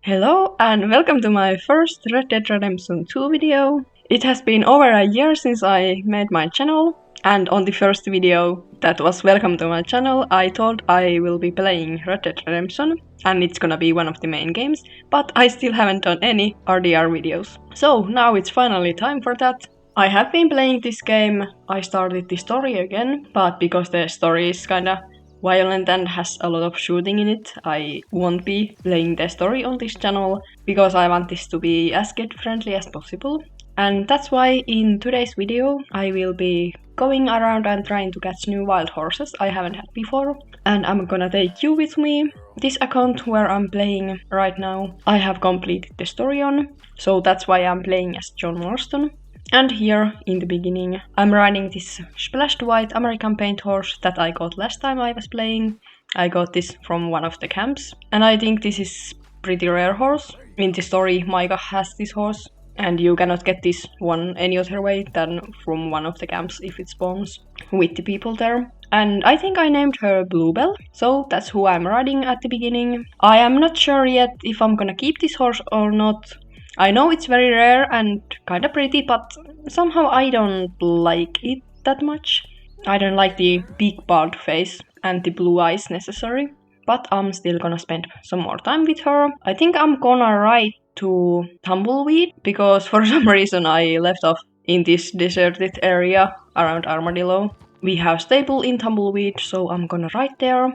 Hello and welcome to my first Red Dead Redemption 2 video. It has been over a year since I made my channel, and on the first video that was welcome to my channel I told I will be playing Red Dead Redemption and it's gonna be one of the main games, but I still haven't done any RDR videos. So now it's finally time for that. I have been playing this game. I started the story again, but because the story is kinda violent and has a lot of shooting in it, I won't be playing the story on this channel because I want this to be as kid friendly as possible. And that's why in today's video I will be going around and trying to catch new wild horses I haven't had before. And I'm gonna take you with me. This account where I'm playing right now, I have completed the story on, so that's why I'm playing as John Marston. And here, in the beginning, I'm riding this splashed white American paint horse that I got last time I was playing. I got this from one of the camps, and I think this is pretty rare horse. In the story, Micah has this horse, and you cannot get this one any other way than from one of the camps if it spawns with the people there. And I think I named her Bluebell, so that's who I'm riding at the beginning. I am not sure yet if I'm gonna keep this horse or not. I know it's very rare and kinda pretty, but somehow I don't like it that much. I don't like the big bald face and the blue eyes necessary, but I'm still gonna spend some more time with her. I think I'm gonna ride to Tumbleweed, because for some reason I left off in this deserted area around Armadillo. We have stable in Tumbleweed, so I'm gonna ride there.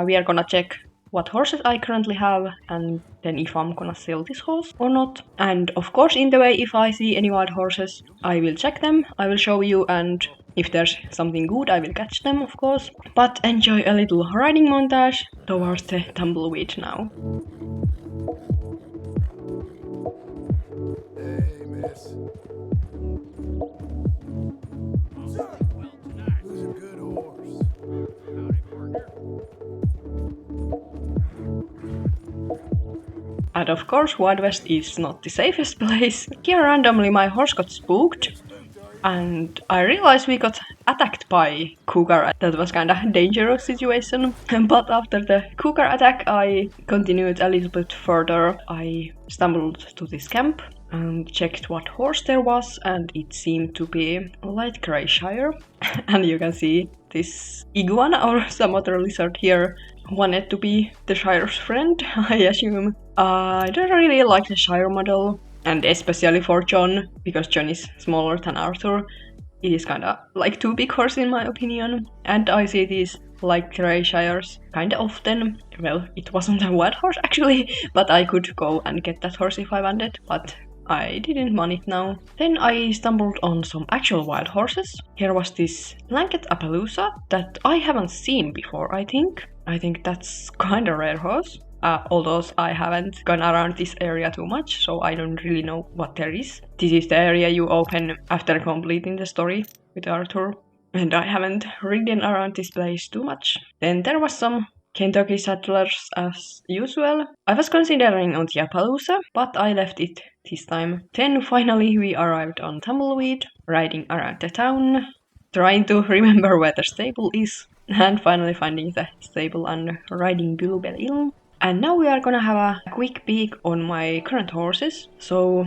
We are gonna check what horses I currently have, and then if I'm gonna sell this horse or not. And of course, in the way, if I see any wild horses, I will check them, I will show you, and if there's something good, I will catch them, of course. But enjoy a little riding montage towards the Tumbleweed now. Hey, miss. Who's a good horse? Howdy, partner. And of course, Wild West is not the safest place. Here randomly my horse got spooked, and I realized we got attacked by cougar. That was kinda dangerous situation. But after the cougar attack I continued a little bit further. I stumbled to this camp and checked what horse there was, and it seemed to be a light grey shire. And you can see this iguana or some other lizard here wanted to be the shire's friend, I assume. I don't really like the shire model, and especially for John, because John is smaller than Arthur. It is kinda like too big horse in my opinion, and I see these light grey shires kinda often. Well, it wasn't a wild horse actually, but I could go and get that horse if I wanted, but I didn't want it now. Then I stumbled on some actual wild horses. Here was this Blanket Appaloosa that I haven't seen before, I think. I think that's kinda rare horse. Although I haven't gone around this area too much, so I don't really know what there is. This is the area you open after completing the story with Arthur, and I haven't ridden around this place too much. Then there was some Kentucky settlers as usual. I was considering on the Appaloosa, but I left it this time. Then finally we arrived on Tumbleweed, riding around the town, trying to remember where the stable is, and finally finding the stable and riding Bluebell in. And now we are gonna have a quick peek on my current horses. So,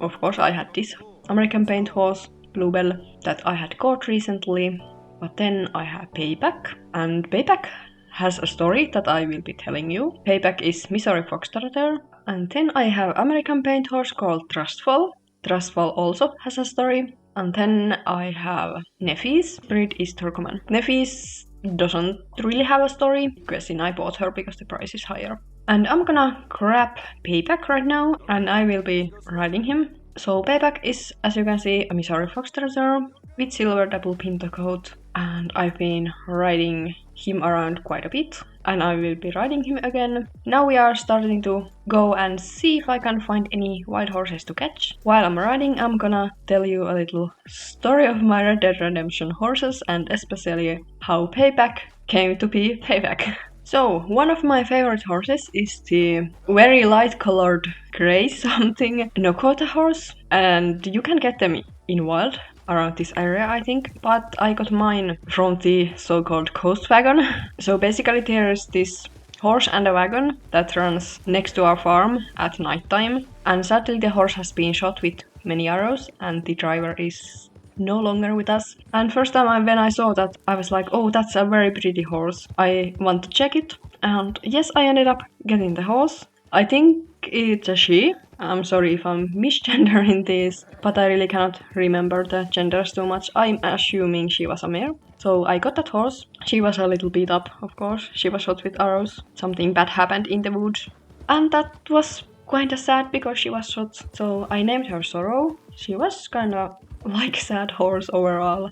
of course I had this American paint horse, Bluebell, that I had caught recently. But then I have Payback, and Payback has a story that I will be telling you. Payback is Missouri Foxtrotter. And then I have American paint horse called Trustful. Trustful also has a story. And then I have Nephis, breed is Turkoman. Nephis doesn't really have a story, because I bought her because the price is higher. And I'm gonna grab Payback right now, and I will be riding him. So Payback is, as you can see, a Missouri Foxtrotter with silver double pinto coat, and I've been riding him around quite a bit, and I will be riding him again. Now we are starting to go and see if I can find any wild horses to catch. While I'm riding, I'm gonna tell you a little story of my Red Dead Redemption horses, and especially how Payback came to be Payback. So, one of my favorite horses is the very light colored grey something Nokota horse, and you can get them in wild around this area, I think, but I got mine from the so-called coast wagon. So basically there's this horse and a wagon that runs next to our farm at night time. And sadly, the horse has been shot with many arrows, and the driver is no longer with us. And first time when I saw that, I was like, oh, that's a very pretty horse. I want to check it. And yes, I ended up getting the horse. I think it's a she. I'm sorry if I'm misgendering this, but I really cannot remember the genders too much. I'm assuming she was a mare. So I got that horse. She was a little beat up, of course. She was shot with arrows. Something bad happened in the woods. And that was kinda sad because she was shot. So I named her Sorrow. She was kinda like sad horse overall.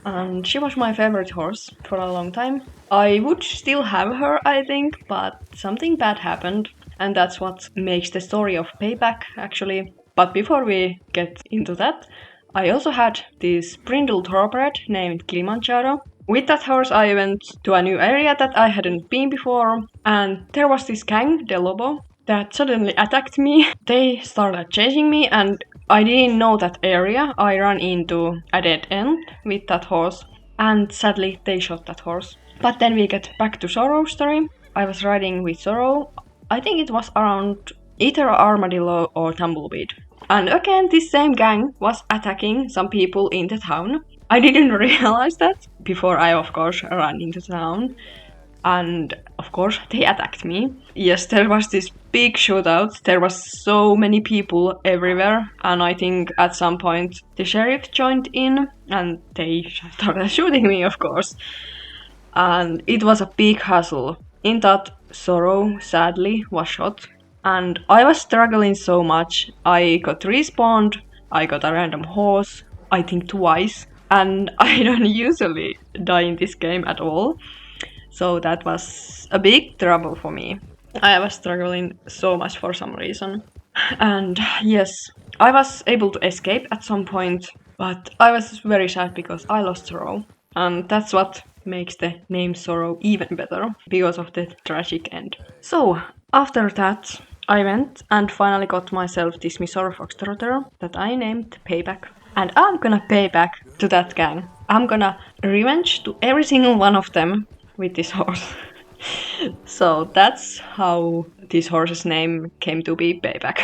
And she was my favorite horse for a long time. I would still have her, I think, but something bad happened. And that's what makes the story of Payback, actually. But before we get into that, I also had this brindle thoroughbred named Kilimanjaro. With that horse, I went to a new area that I hadn't been before, and there was this gang, the Lobo, that suddenly attacked me. They started chasing me, and I didn't know that area. I ran into a dead end with that horse, and sadly, they shot that horse. But then we get back to Sorrow's story. I was riding with Sorrow. I think it was around either Armadillo or Tumbleweed. And again, this same gang was attacking some people in the town. I didn't realize that before I, of course, ran into town. And, of course, they attacked me. Yes, there was this big shootout. There was so many people everywhere. And I think at some point the sheriff joined in and they started shooting me, of course. And it was a big hassle. In that, Sorrow, sadly, was shot. And I was struggling so much. I got respawned, I got a random horse, I think twice, and I don't usually die in this game at all. So that was a big trouble for me. I was struggling so much for some reason. And yes, I was able to escape at some point, but I was very sad because I lost Sorrow. And that's what makes the name Sorrow even better, because of the tragic end. So, after that, I went and finally got myself this Missouri Foxtrotter that I named Payback. And I'm gonna pay back to that gang. I'm gonna revenge to every single one of them with this horse. So that's how this horse's name came to be Payback.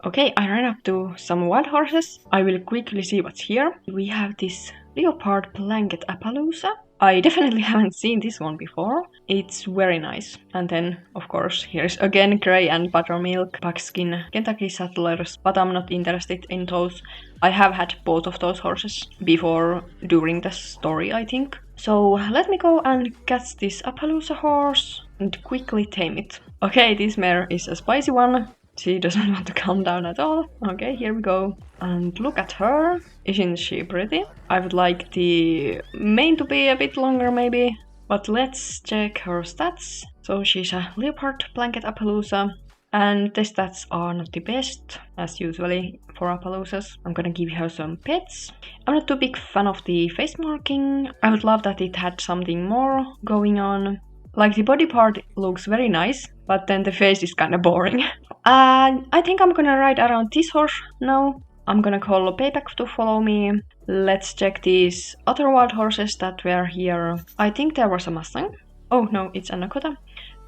Okay, I ran up to some wild horses. I will quickly see what's here. We have this leopard blanket Appaloosa. I definitely haven't seen this one before. It's very nice. And then, of course, here's again Grey and Buttermilk, Buckskin, Kentucky Settlers, but I'm not interested in those. I have had both of those horses before during the story, I think. So let me go and catch this Appaloosa horse and quickly tame it. Okay, this mare is a spicy one. She doesn't want to calm down at all. Okay, here we go. And look at her. Isn't she pretty? I would like the mane to be a bit longer maybe. But let's check her stats. So she's a leopard blanket Appaloosa. And the stats are not the best, as usually for Appaloosas. I'm gonna give her some pets. I'm not too big fan of the face marking. I would love that it had something more going on. Like the body part looks very nice, but then the face is kinda boring. I think I'm gonna ride around this horse now. I'm gonna call Payback to follow me. Let's check these other wild horses that were here. I think there was a Mustang. Oh no, it's a Nakota.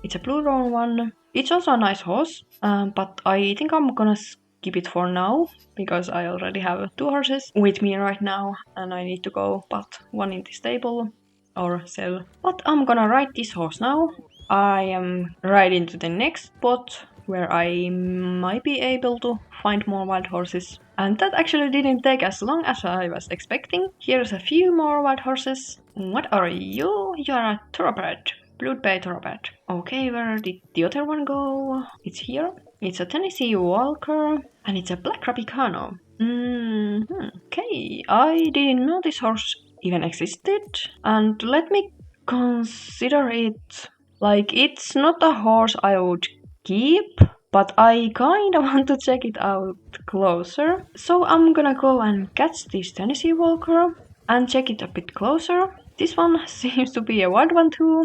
It's a blue roan one. It's also a nice horse, but I think I'm gonna skip it for now, because I already have 2 horses with me right now, and I need to go put one in the stable or sell. But I'm gonna ride this horse now. I am riding to the next spot where I might be able to find more wild horses. And that actually didn't take as long as I was expecting. Here's a few more wild horses. What are you? You're a thoroughbred. Bluebell thoroughbred. Okay, where did the other one go? It's here. It's a Tennessee Walker and it's a Black Rapicano. Okay, I didn't know this horse even existed. And let me consider it. Like, it's not a horse I would keep, but I kinda want to check it out closer. So I'm gonna go and catch this Tennessee Walker and check it a bit closer. This one seems to be a wild one too.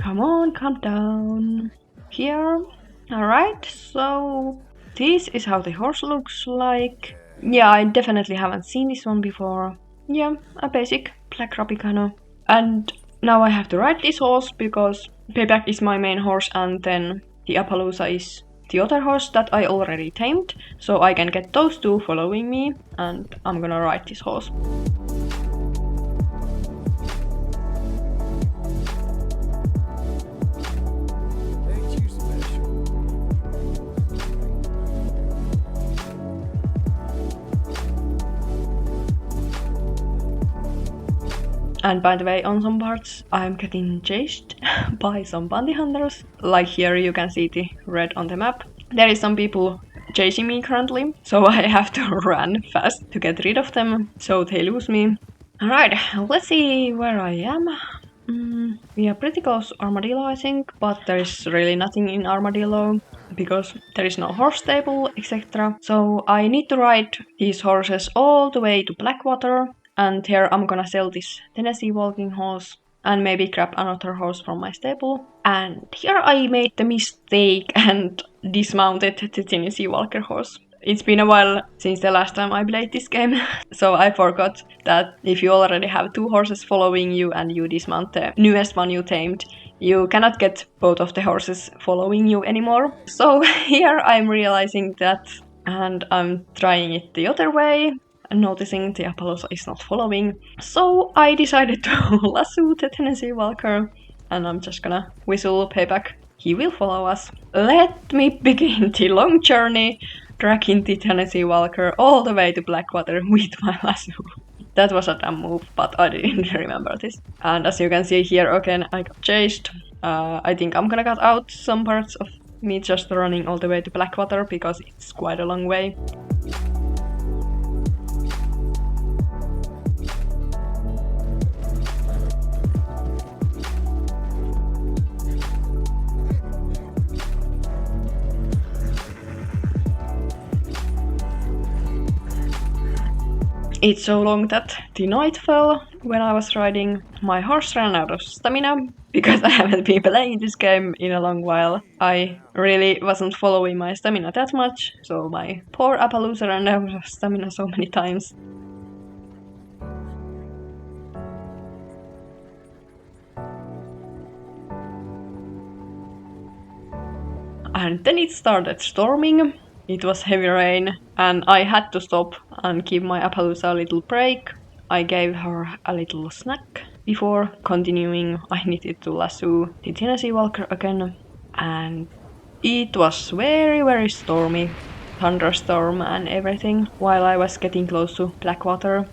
Come on, calm down. Here. Alright, so this is how the horse looks like. Yeah, I definitely haven't seen this one before. yeah, a basic black Rabicano. And now I have to ride this horse because Payback is my main horse and then the Appaloosa is the other horse that I already tamed. So I can get those two following me and I'm gonna ride this horse. Ain't you special? And by the way, on some parts I'm getting chased by some bounty hunters. Like here you can see the red on the map. There is some people chasing me currently, so I have to run fast to get rid of them, so they lose me. Alright, let's see where I am. We are pretty close to Armadillo, I think, but there is really nothing in Armadillo because there is no horse stable, etc. So I need to ride these horses all the way to Blackwater, and here I'm gonna sell this Tennessee walking horse and maybe grab another horse from my stable. And here I made the mistake and dismounted the Tennessee Walker horse. It's been a while since the last time I played this game, so I forgot that if you already have two horses following you and you dismount the newest one you tamed, you cannot get both of the horses following you anymore. So here I'm realizing that and I'm trying it the other way, noticing the Appaloosa is not following. So I decided to lasso the Tennessee Walker and I'm just gonna whistle Payback. He will follow us. Let me begin the long journey, dragging the Tennessee Walker all the way to Blackwater with my lasso. That was a dumb move, but I didn't remember this. And as you can see here again, I got chased. I think I'm gonna cut out some parts of me just running all the way to Blackwater because it's quite a long way. It's so long that the night fell when I was riding. My horse ran out of stamina because I haven't been playing this game in a long while. I really wasn't following my stamina that much, so my poor Appaloosa ran out of stamina so many times. And then it started storming. It was heavy rain, and I had to stop and give my Appaloosa a little break. I gave her a little snack. Before continuing, I needed to lasso the Tennessee Walker again, and it was very stormy, thunderstorm and everything, while I was getting close to Blackwater.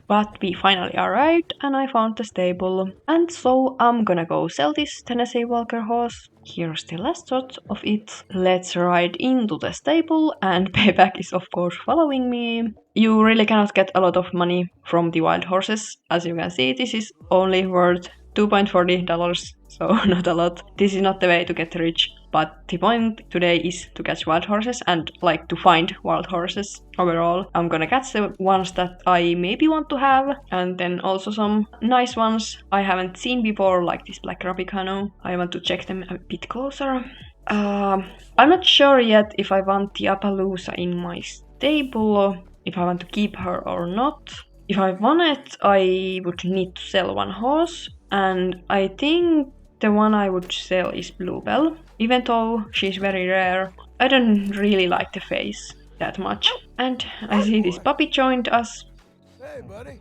But we finally arrived and I found the stable, and so I'm gonna go sell this Tennessee Walker horse. Here's the last shot of it. Let's ride into the stable, and Payback is of course following me. You really cannot get a lot of money from the wild horses. As you can see, this is only worth $2.40, so not a lot. This is not the way to get rich, but the point today is to catch wild horses and like to find wild horses overall. I'm gonna catch the ones that I maybe want to have, and then also some nice ones I haven't seen before, like this black Rabicano. I want to check them a bit closer. I'm not sure yet if I want the Appaloosa in my stable, if I want to keep her or not. If I want it, I would need to sell one horse, and I think the one I would sell is Bluebell. Even though she's very rare, I don't really like the face that much. And I see this puppy joined us. Hey, buddy.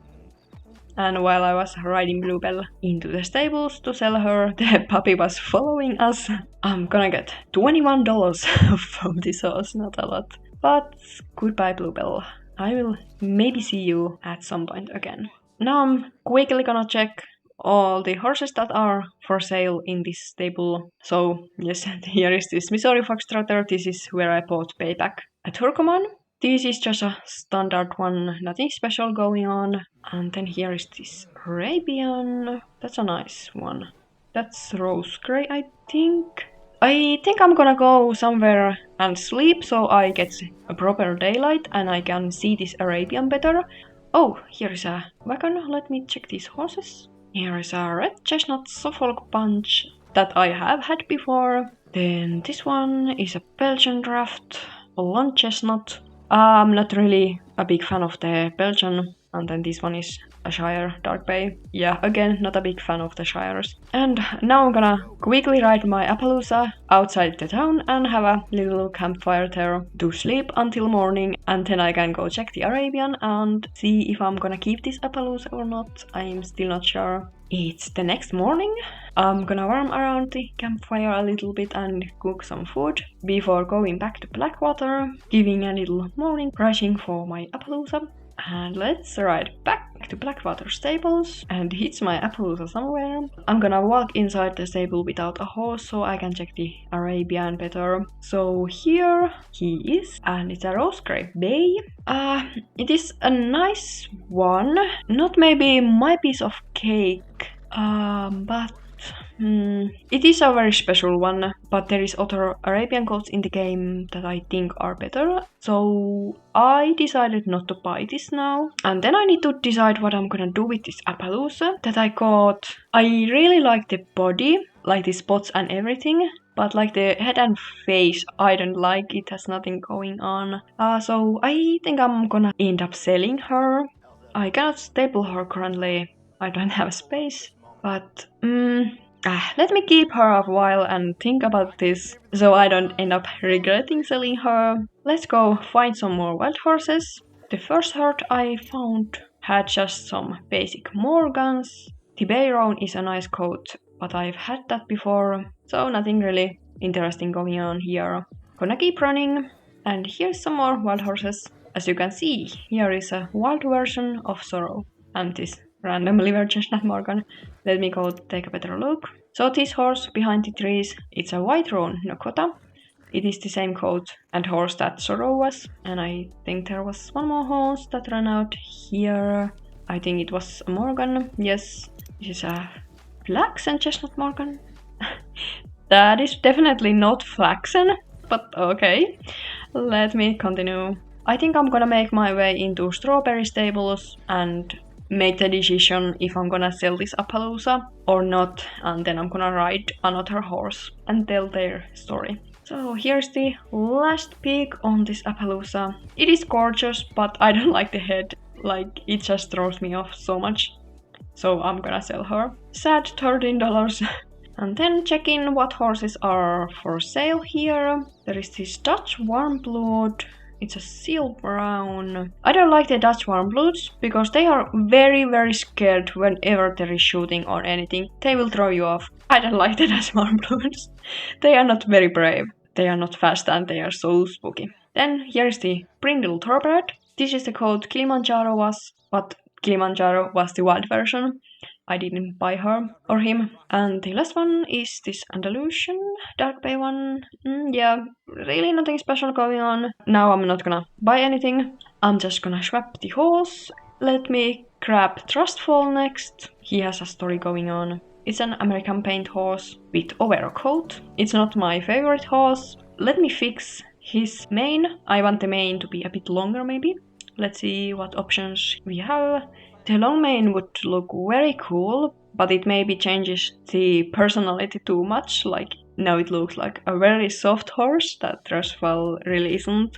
And while I was riding Bluebell into the stables to sell her, the puppy was following us. I'm gonna get $21 from this horse, not a lot. But goodbye Bluebell. I will maybe see you at some point again. Now I'm quickly gonna check all the horses that are for sale in this stable. So yes, here is this Missouri Foxtrotter. This is where I bought Payback. A Turkoman. This is just a standard one, nothing special going on. And then here is this Arabian. That's a nice one. That's rose grey, I think. I think I'm gonna go somewhere and sleep so I get a proper daylight and I can see this Arabian better. Oh, here is a wagon. Let me check these horses. Here is a red chestnut Suffolk bunch that I have had before. Then this one is a Belgian draft, blonde chestnut. I'm not really a big fan of the Belgian. And then this one is a Shire Dark Bay. Yeah, again, not a big fan of the Shires. And now I'm gonna quickly ride my Appaloosa outside the town and have a little campfire there to sleep until morning, and then I can go check the Arabian and see if I'm gonna keep this Appaloosa or not. I'm still not sure. It's the next morning. I'm gonna warm around the campfire a little bit and cook some food before going back to Blackwater, giving a little morning brushing for my Appaloosa. And let's ride back to Blackwater stables and hitch my Appaloosa somewhere. I'm gonna walk inside the stable without a horse so I can check the Arabian better. So here he is, and it's a rose grey bay. It is a nice one, not maybe my piece of cake, but it is a very special one, but there is other Arabian goats in the game that I think are better, so I decided not to buy this now. And then I need to decide what I'm gonna do with this Appaloosa that I got. I really like the body, like the spots and everything, but like the head and face, I don't like. It has nothing going on. So I think I'm gonna end up selling her. I cannot stable her currently. I don't have space, but let me keep her a while and think about this so I don't end up regretting selling her. Let's go find some more wild horses. The first herd I found had just some basic Morgans. The Bay Roan is a nice coat, but I've had that before, so nothing really interesting going on here. Gonna keep running, and here's some more wild horses. As you can see, here is a wild version of Sorrow, and this random liver chestnut Morgan. Let me go take a better look. So this horse behind the trees, it's a white roan Nakota. It is the same coat and horse that Sorrow was, and I think there was one more horse that ran out here. I think it was a Morgan. Yes, this is a Flaxen chestnut Morgan. That is definitely not Flaxen, but okay. Let me continue. I think I'm gonna make my way into Strawberry stables and make the decision if I'm gonna sell this Appaloosa or not, and then I'm gonna ride another horse and tell their story. So here's the last peek on this Appaloosa. It is gorgeous, but I don't like the head, like it just throws me off so much. So I'm gonna sell her. Sad $13. And then checking what horses are for sale here. There is this Dutch Warmblood. It's a seal brown. I don't like the Dutch Warmbloods because they are very scared whenever there is shooting or anything. They will throw you off. I don't like the Dutch Warmbloods. They are not very brave. They are not fast and they are so spooky. Then here is the Brindle Thoroughbred. This is the coat Kilimanjaro was, but Kilimanjaro was the wild version. I didn't buy her or him. And the last one is this Andalusian Dark Bay one. Yeah, really nothing special going on. Now I'm not gonna buy anything. I'm just gonna swap the horse. Let me grab Trustful next. He has a story going on. It's an American paint horse with overall coat. It's not my favorite horse. Let me fix his mane. I want the mane to be a bit longer maybe. Let's see what options we have. The long mane would look very cool, but it maybe changes the personality too much. Like now it looks like a very soft horse that Trustful really isn't.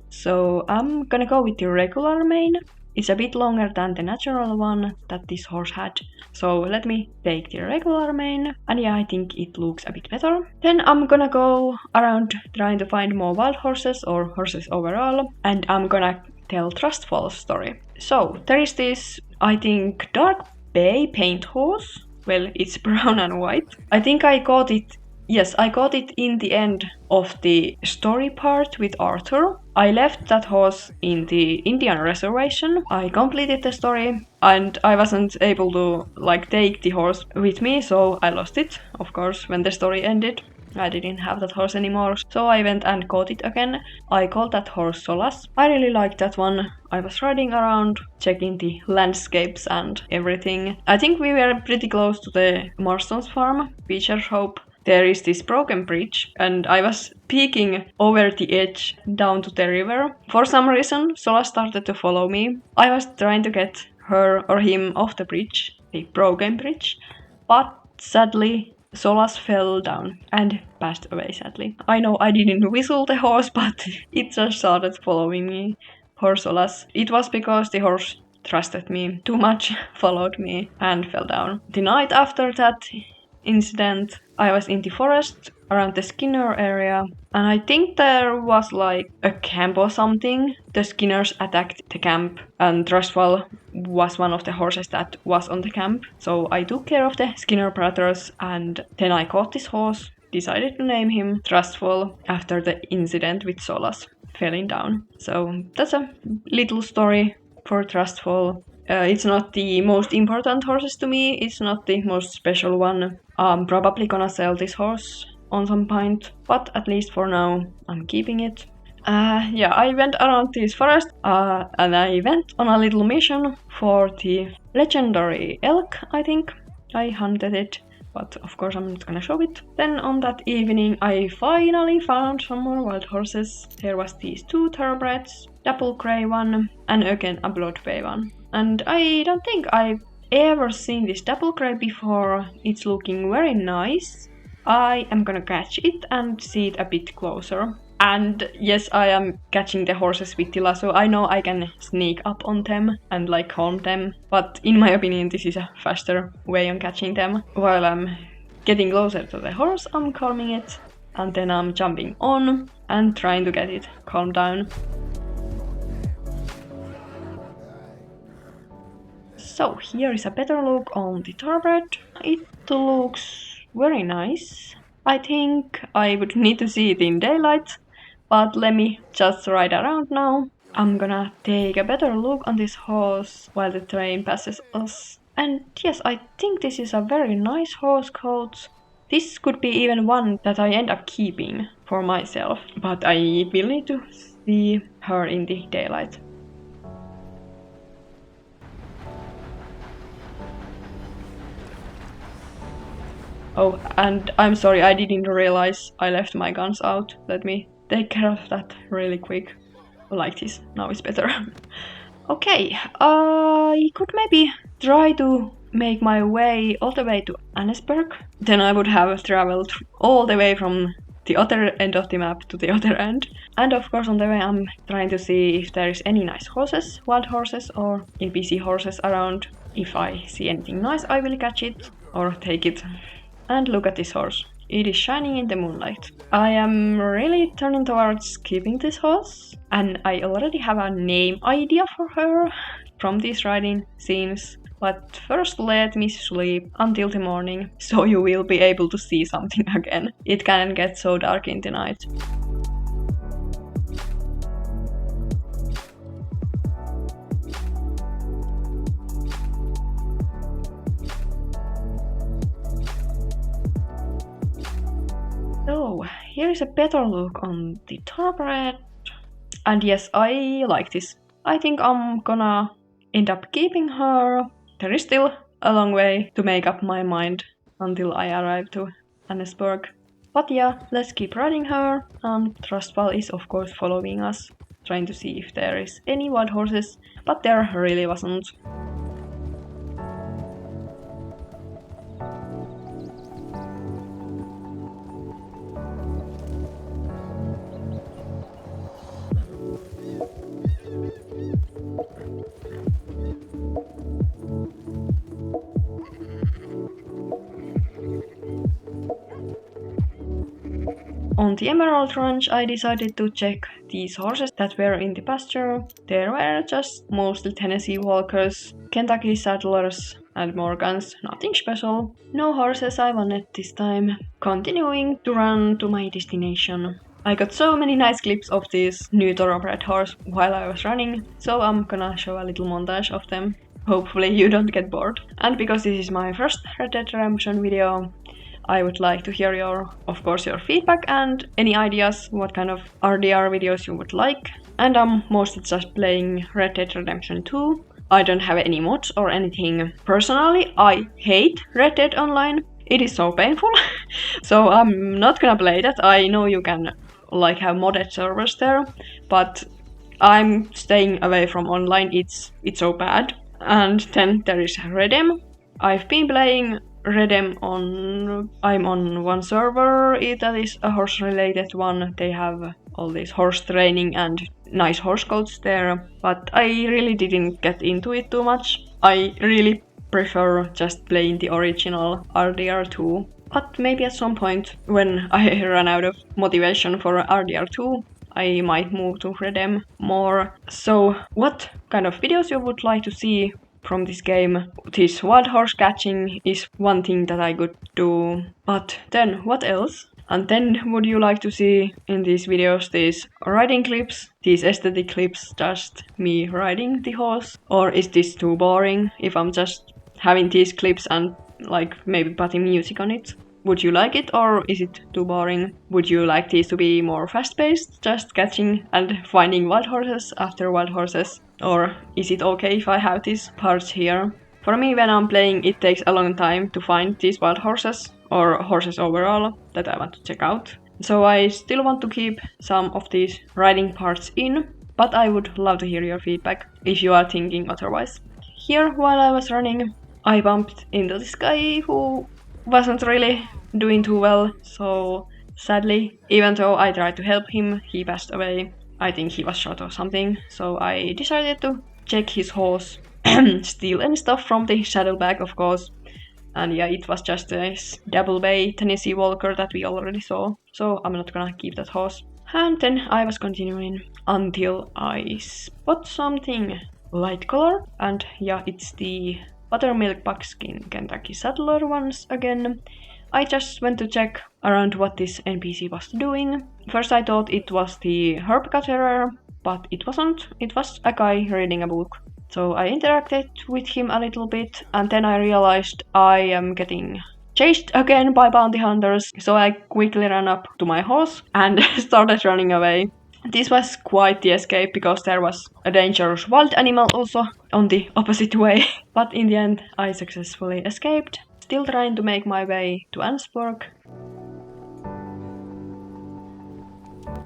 So I'm gonna go with the regular mane. It's a bit longer than the natural one that this horse had. So let me take the regular mane. And yeah, I think it looks a bit better. Then I'm gonna go around trying to find more wild horses or horses overall. And I'm gonna tell Trustful's story. So there is this, I think, Dark Bay paint horse. Well, it's brown and white. I think I got it. Yes, I got it in the end of the story part with Arthur. I left that horse in the Indian reservation. I completed the story and I wasn't able to take the horse with me, so I lost it, of course, when the story ended. I didn't have that horse anymore, so I went and got it again. I called that horse Solas. I really liked that one. I was riding around, checking the landscapes and everything. I think we were pretty close to the Marston's farm, Beecher's Hope. There is this broken bridge, and I was peeking over the edge down to the river. For some reason, Solas started to follow me. I was trying to get her or him off the bridge, the broken bridge, but sadly, Solas fell down and passed away sadly. I know I didn't whistle the horse, but it just started following me. Poor Solas. It was because the horse trusted me too much, followed me, and fell down. The night after that incident, I was in the forest around the Skinner area, and I think there was like a camp or something. The Skinners attacked the camp, and Trustful was one of the horses that was on the camp. So I took care of the Skinner brothers, and then I caught this horse, decided to name him Trustful after the incident with Solas falling down. So that's a little story for Trustful. It's not the most important horses to me, it's not the most special one. I'm probably gonna sell this horse on some point, but at least for now, I'm keeping it. Yeah, I went around this forest and I went on a little mission for the legendary elk, I think. I hunted it, but of course I'm not gonna show it. Then on that evening I finally found some more wild horses. There was these 2 thoroughbreds, double grey one, and again a blood bay one. And I don't think I've ever seen this double grey before. It's looking very nice. I am gonna catch it and see it a bit closer. And yes, I am catching the horses with the lasso. I know I can sneak up on them and like calm them, but in my opinion this is a faster way of catching them. While I'm getting closer to the horse, I'm calming it, and then I'm jumping on and trying to get it calmed down. So here is a better look on the thoroughbred. It looks very nice. I think I would need to see it in daylight, but let me just ride around now. I'm gonna take a better look on this horse while the train passes us. And yes, I think this is a very nice horse coat. This could be even one that I end up keeping for myself, but I will need to see her in the daylight. Oh, and I'm sorry, I didn't realize I left my guns out. Let me take care of that really quick. Like this, now it's better. Okay, I could maybe try to make my way all the way to Annesburg. Then I would have traveled all the way from the other end of the map to the other end. And of course on the way I'm trying to see if there is any nice horses, wild horses or NPC horses around. If I see anything nice I will catch it or take it. And look at this horse. It is shining in the moonlight. I am really turning towards keeping this horse, and I already have a name idea for her from these riding scenes. But first let me sleep until the morning, so you will be able to see something again. It can get so dark in the night. So, here is a better look on the thoroughbred. And yes, I like this. I think I'm gonna end up keeping her. There is still a long way to make up my mind until I arrive to Annesburg. But yeah, let's keep riding her. Trustful is of course following us, trying to see if there is any wild horses, but there really wasn't. On the Emerald Ranch, I decided to check these horses that were in the pasture. There were just mostly Tennessee Walkers, Kentucky Saddlers, and Morgans, nothing special. No horses I wanted this time. Continuing to run to my destination. I got so many nice clips of this new thoroughbred horse while I was running, so I'm gonna show a little montage of them. Hopefully you don't get bored. And because this is my first Red Dead Redemption video, I would like to hear your feedback and any ideas what kind of RDR videos you would like. And I'm mostly just playing Red Dead Redemption 2. I don't have any mods or anything. Personally, I hate Red Dead Online. It is so painful. So I'm not gonna play that. I know you can like have modded servers there, but I'm staying away from online. It's so bad. And then there is Redem. I've been playing Redem I'm on one server, that is a horse related one. They have all this horse training and nice horse coats there, but I really didn't get into it too much. I really prefer just playing the original RDR2, but maybe at some point when I run out of motivation for RDR2, I might move to Redem more. So what kind of videos you would like to see from this game? This wild horse catching is one thing that I could do, but then what else? And then would you like to see in these videos these riding clips, these aesthetic clips, just me riding the horse? Or is this too boring if I'm just having these clips and like maybe putting music on it? Would you like it, or is it too boring? Would you like these to be more fast-paced, just catching and finding wild horses after wild horses? Or is it okay if I have these parts here? For me, when I'm playing, it takes a long time to find these wild horses, or horses overall, that I want to check out. So I still want to keep some of these riding parts in, but I would love to hear your feedback if you are thinking otherwise. Here, while I was running, I bumped into this guy who wasn't really doing too well, so sadly, even though I tried to help him, he passed away. I think he was shot or something, so I decided to check his horse, steal any stuff from the saddlebag, of course. And yeah, it was just this double bay Tennessee Walker that we already saw, so I'm not gonna keep that horse. And then I was continuing until I spot something light color, and yeah, it's the buttermilk buckskin Kentucky Saddler once again. I just went to check around what this NPC was doing. First I thought it was the herb gatherer, but it wasn't. It was a guy reading a book. So I interacted with him a little bit, and then I realized I am getting chased again by bounty hunters, so I quickly ran up to my horse and started running away. This was quite the escape because there was a dangerous wild animal also on the opposite way, but in the end I successfully escaped, still trying to make my way to Ansburg.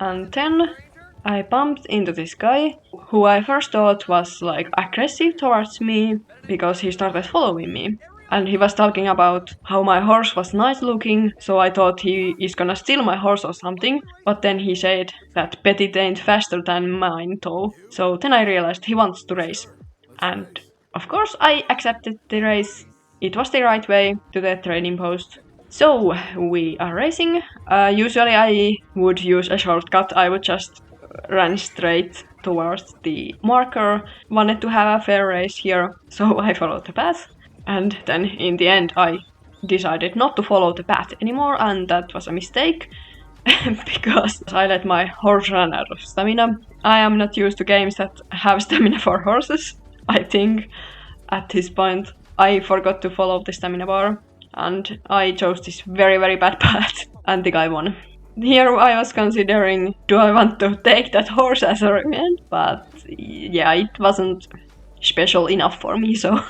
And then I bumped into this guy, who I first thought was like aggressive towards me because he started following me. And he was talking about how my horse was nice looking, so I thought he is gonna steal my horse or something. But then he said that Petit ain't faster than mine though. So then I realized he wants to race. And of course I accepted the race. It was the right way to the trading post. So we are racing. Usually I would use a shortcut. I would just run straight towards the marker. Wanted to have a fair race here, so I followed the path. And then in the end I decided not to follow the path anymore, and that was a mistake because I let my horse run out of stamina. I am not used to games that have stamina for horses. I think at this point I forgot to follow the stamina bar and I chose this very very bad path and the guy won. Here I was considering, do I want to take that horse as a revenge? But yeah, it wasn't special enough for me, so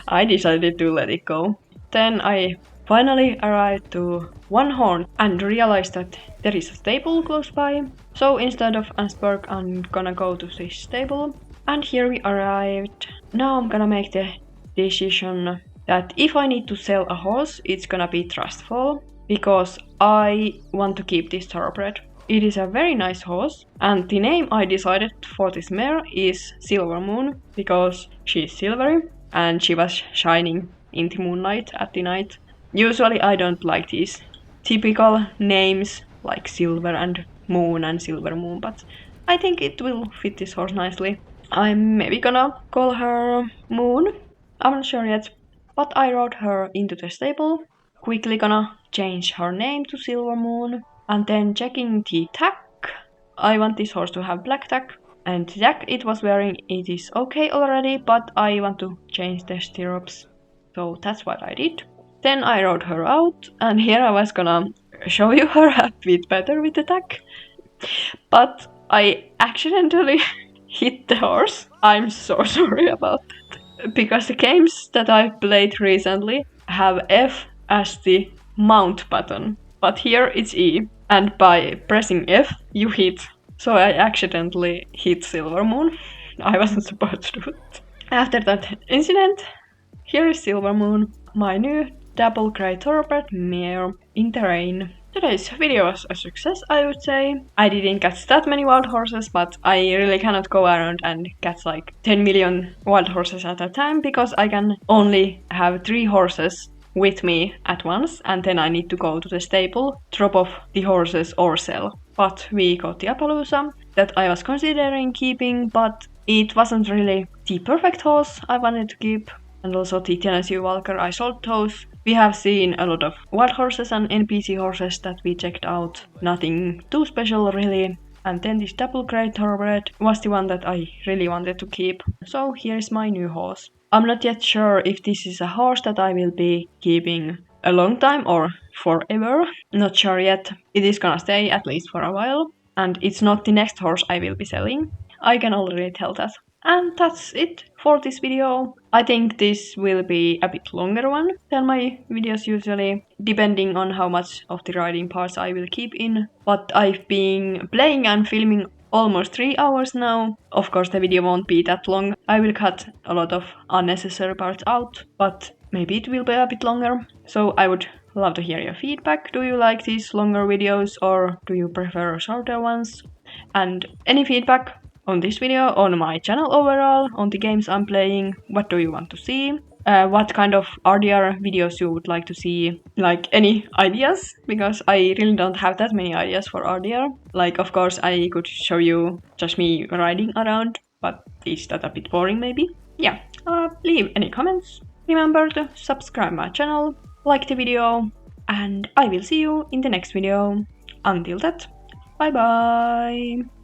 I decided to let it go. Then I finally arrived to One Horn and realized that there is a stable close by. So instead of Ansburg, I'm gonna go to this stable. And here we arrived. Now I'm gonna make the decision that if I need to sell a horse, it's gonna be Trustful, because I want to keep this thoroughbred. It is a very nice horse, and the name I decided for this mare is Silver Moon, because she is silvery and she was shining in the moonlight at the night. Usually I don't like these typical names like Silver and Moon and Silver Moon, but I think it will fit this horse nicely. I'm maybe gonna call her Moon, I'm not sure yet, but I rode her into the stable, quickly gonna change her name to Silver Moon, and then checking the tack. I want this horse to have black tack, and the tack it was wearing, it is okay already, but I want to change the stirrups, so that's what I did. Then I rode her out, and here I was gonna show you her a bit better with the tack, but I accidentally hit the horse. I'm so sorry about that, because the games that I've played recently have F as the mount button, but here it's E, and by pressing F you hit. So I accidentally hit Silver Moon. I wasn't supposed to do it. After that incident, here is Silver Moon, my new double grey thoroughbred mare. in terrain. Today's video was a success, I would say. I didn't catch that many wild horses, but I really cannot go around and catch like 10 million wild horses at a time because I can only have 3 horses with me at once, and then I need to go to the stable, drop off the horses or sell. But we got the Appaloosa that I was considering keeping, but it wasn't really the perfect horse I wanted to keep. And also the Tennessee Walker, I sold those. We have seen a lot of wild horses and NPC horses that we checked out. Nothing too special really. And then this double grey thoroughbred was the one that I really wanted to keep. So here's my new horse. I'm not yet sure if this is a horse that I will be keeping a long time or forever. Not sure yet. It is gonna stay at least for a while. And it's not the next horse I will be selling. I can already tell that. And that's it for this video. I think this will be a bit longer one than my videos usually, depending on how much of the riding parts I will keep in. But I've been playing and filming almost 3 hours now. Of course the video won't be that long. I will cut a lot of unnecessary parts out, but maybe it will be a bit longer. So I would love to hear your feedback. Do you like these longer videos or do you prefer shorter ones? And any feedback on this video, on my channel overall, on the games I'm playing, what do you want to see? What kind of RDR videos you would like to see, like any ideas, because I really don't have that many ideas for RDR. Like, of course, I could show you just me riding around, but is that a bit boring maybe? Yeah, leave any comments. Remember to subscribe my channel, like the video, and I will see you in the next video. Until that, bye bye!